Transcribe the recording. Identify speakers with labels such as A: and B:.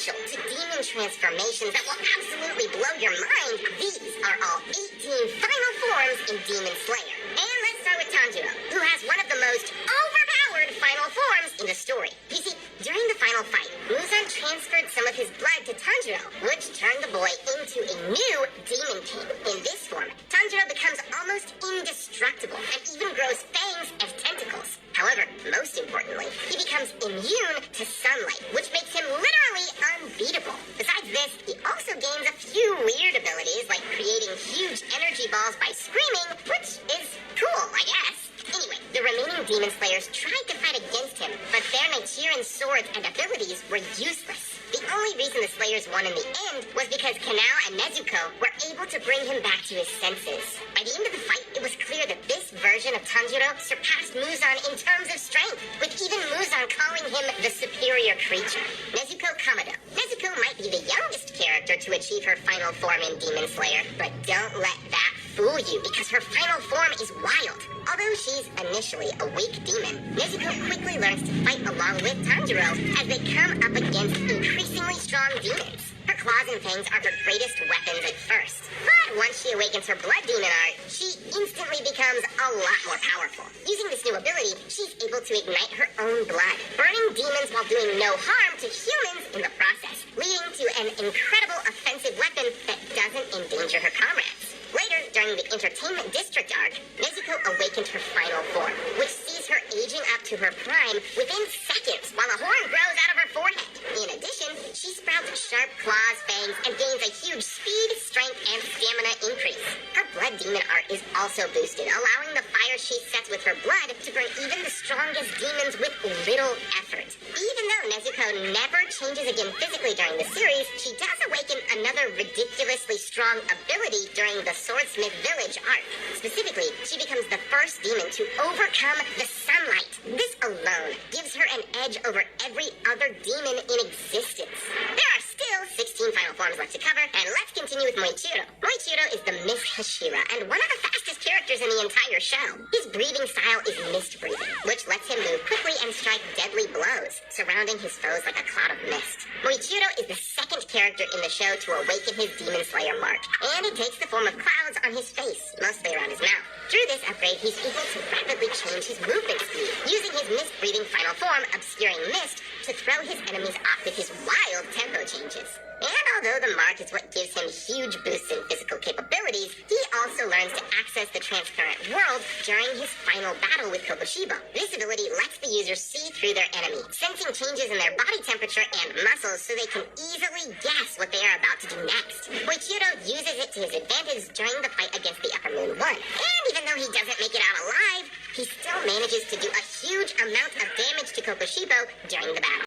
A: essential to demon transformations that will absolutely blow your mind. These are all 18 final forms in Demon Slayer. And let's start with Tanjiro, who has one of the most overpowered final forms in the story. You see, during the final fight, Muzan transferred some of his blood to Tanjiro, which turned the boy into a new Demon King. In this form, Tanjiro becomes almost indestructible and even grows fangs as tentacles. However, most importantly, he becomes immune to sunlight, which makes him literally unbeatable. Besides this, he also gains a few weird abilities, like creating huge energy balls by screaming, which is cool, I guess. Anyway, the remaining Demon Slayers tried to fight against him, but their Nichiren swords and abilities were useless. The only reason the Slayers won in the end was because Kanao and Nezuko were able to bring him back to his senses. By the end of the fight, it was clear that this version of Tanjiro surpassed Muzan in terms of strength, with even Muzan calling him the superior creature. Nezuko Kamado. Nezuko might be the youngest character to achieve her final form in Demon Slayer, but don't let that fool you, because her final form is wild. Although she's initially a weak demon, Nezuko quickly learns to fight along with Tanjiro as they come up against increasingly strong demons. Her claws and fangs are her greatest weapons at first, but once she awakens her blood demon art, she instantly becomes a lot more powerful. Using this new ability, she's able to ignite her own blood, burning demons while doing no harm to humans in the process, leading to an incredible offensive weapon that doesn't endanger her comrades. Later, during the Entertainment District arc, Nezuko awakened her final form, which sees her aging up to her prime within seconds while a horn grows out of her forehead. In addition, she sprouts sharp claws, fangs, and gains a huge speed, strength, and stamina increase. Her blood demon art is also boosted, allowing the fire she sets with her blood to burn even the strongest demons with little effort. Even though Nezuko never changes again physically during the series, she does awaken another ridiculously strong ability during the Swordsmith Village arc. Specifically, she becomes the first demon to overcome the sunlight. This alone gives her an edge over every other demon in existence. There are still 16 final forms left to cover, and let's continue with Moichiro. Moichiro is the Miss Hashira, and one of the fastest characters in the entire show. His breathing style is mist breathing, which lets him move quickly and strike deadly blows, surrounding his foes like a cloud of mist. Moichiro is the second character in the show to awaken his Demon Slayer mark, and he takes the form of clouds on his face, mostly around his mouth. Through this upgrade, he's able to rapidly change his movement speed, using his mist-breathing final form, Obscuring Mist, to throw his enemies off with his wild tempo changes. And although the mark is what gives him huge boosts in physical capabilities, he also learns to access the transparent world during his final battle with Kokoshibo. This ability lets the user see through their enemy, sensing changes in their body temperature and muscles so they can easily guess what they are about to do next. Moichiro uses it to his advantage during the fight against the Upper Moon 1. And even though he doesn't make it out alive, he still manages to do a huge amount of damage to Kokoshibo during the battle.